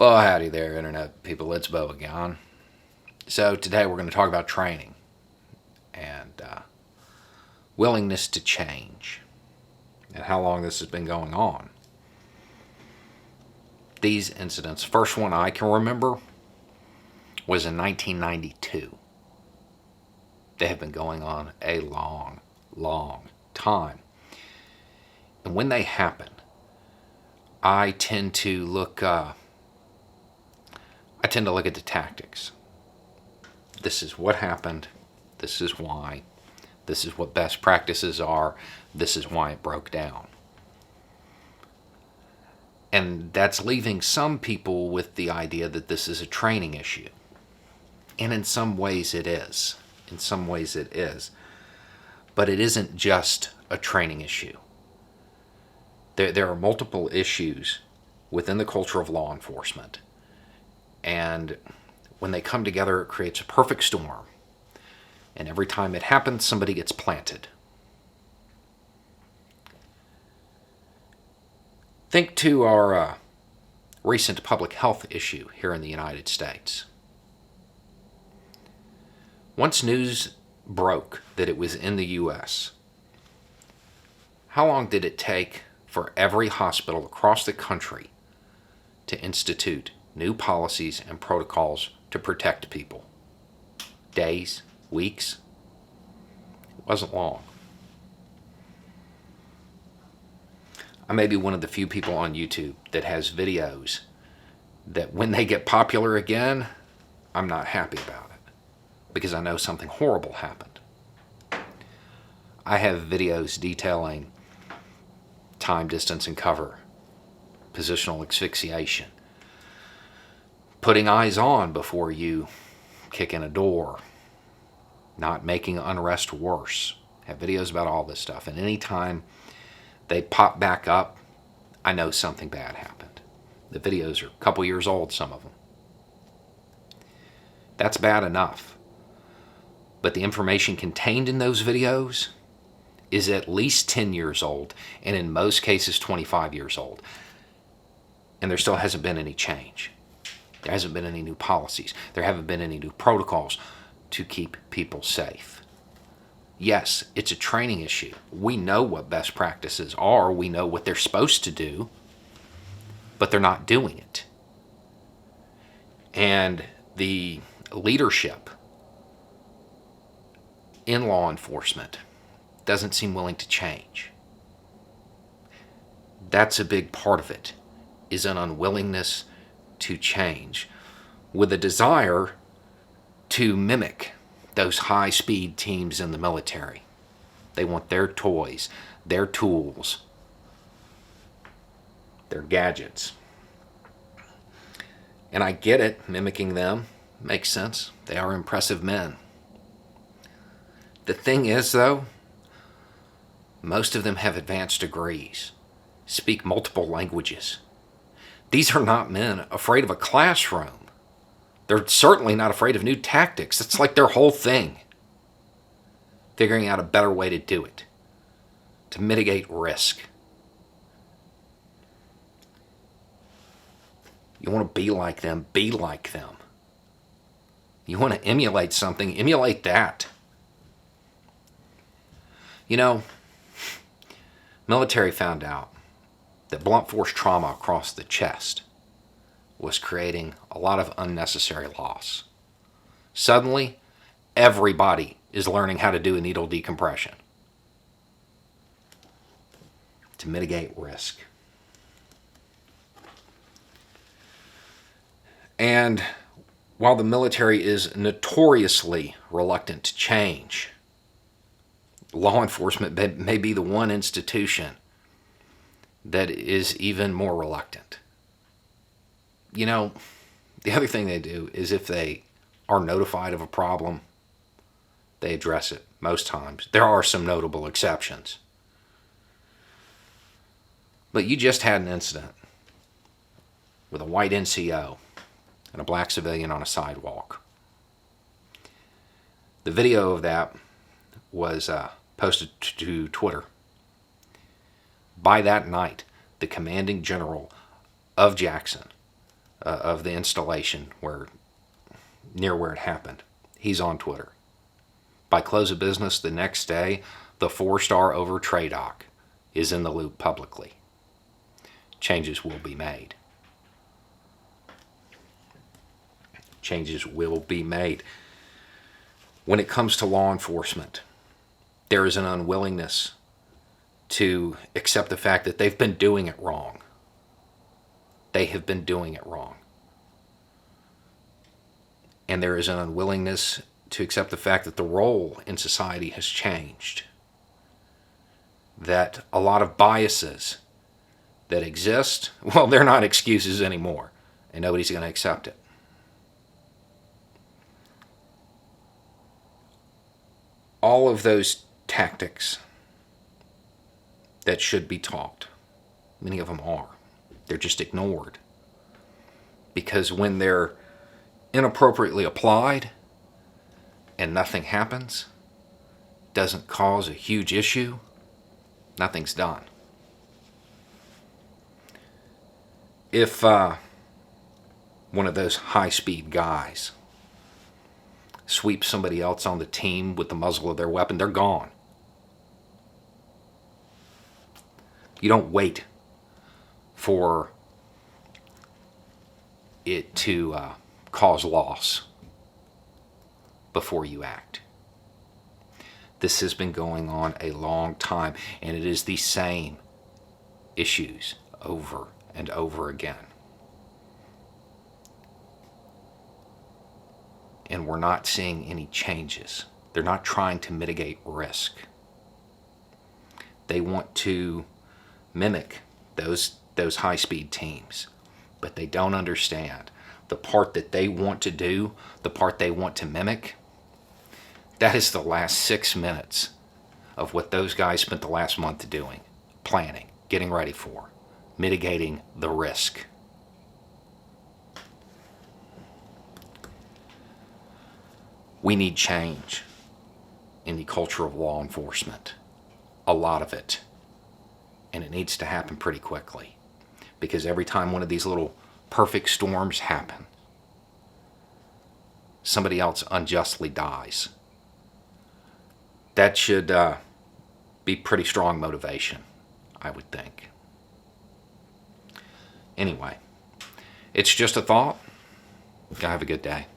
Well, howdy there, Internet people. It's Bo again. So, today we're going to talk about training and willingness to change and how long this has been going on. These incidents, first one I can remember was in 1992. They have been going on a long, long time. And when they happen, I tend to look at the tactics. This is what happened. This is why. This is what best practices are. This is why it broke down. And that's leaving some people with the idea that this is a training issue. And in some ways it is. In some ways it is. But it isn't just a training issue. There are multiple issues within the culture of law enforcement. And when they come together, it creates a perfect storm. And every time it happens, somebody gets planted. Think to our recent public health issue here in the United States. Once news broke that it was in the U.S., how long did it take for every hospital across the country to institute new policies and protocols to protect people? Days? Weeks? It wasn't long. I may be one of the few people on YouTube that has videos that when they get popular again, I'm not happy about it because I know something horrible happened. I have videos detailing time, distance, and cover, positional asphyxiation, putting eyes on before you kick in a door, not making unrest worse. I have videos about all this stuff. And anytime they pop back up, I know something bad happened. The videos are a couple years old, some of them. That's bad enough. But the information contained in those videos is at least 10 years old, and in most cases 25 years old. And there still hasn't been any change. There hasn't been any new policies. There haven't been any new protocols to keep people safe. Yes, it's a training issue. We know what best practices are. We know what they're supposed to do, but they're not doing it. And the leadership in law enforcement doesn't seem willing to change. That's a big part of it, is an unwillingness to change, with a desire to mimic those high-speed teams in the military. They want their toys, their tools, their gadgets. And I get it, mimicking them makes sense. They are impressive men. The thing is, though, most of them have advanced degrees, speak multiple languages. These are not men afraid of a classroom. They're certainly not afraid of new tactics. It's like their whole thing. Figuring out a better way to do it, to mitigate risk. You want to be like them, be like them. You want to emulate something, emulate that. You know, military found out that blunt force trauma across the chest was creating a lot of unnecessary loss. Suddenly, everybody is learning how to do a needle decompression to mitigate risk. And while the military is notoriously reluctant to change, law enforcement may be the one institution that is even more reluctant. You know, the other thing they do is if they are notified of a problem, they address it most times. There are some notable exceptions. But you just had an incident with a white NCO and a black civilian on a sidewalk. The video of that was posted to Twitter. By that night, the commanding general of Jackson of the installation near where it happened. He's on Twitter. By close of business the next day, the 4-star over TRADOC is in the loop publicly. Changes will be made. Changes will be made. When it comes to law enforcement, there is an unwillingness to accept the fact that they've been doing it wrong. They have been doing it wrong. And there is an unwillingness to accept the fact that the role in society has changed. That a lot of biases that exist, well, they're not excuses anymore, and nobody's going to accept it. All of those tactics that should be taught, many of them are. They're just ignored. Because when they're inappropriately applied and nothing happens, doesn't cause a huge issue, nothing's done. If one of those high-speed guys sweeps somebody else on the team with the muzzle of their weapon, they're gone. You don't wait for it to cause loss before you act. This has been going on a long time, and it is the same issues over and over again. And we're not seeing any changes. They're not trying to mitigate risk. They want to mimic those high-speed teams, but they don't understand the part that they want to do, the part they want to mimic. That is the last 6 minutes of what those guys spent the last month doing, planning, getting ready for, mitigating the risk. We need change in the culture of law enforcement. A lot of it. And it needs to happen pretty quickly. Because every time one of these little perfect storms happen, somebody else unjustly dies. That should be pretty strong motivation, I would think. Anyway, it's just a thought. Have a good day.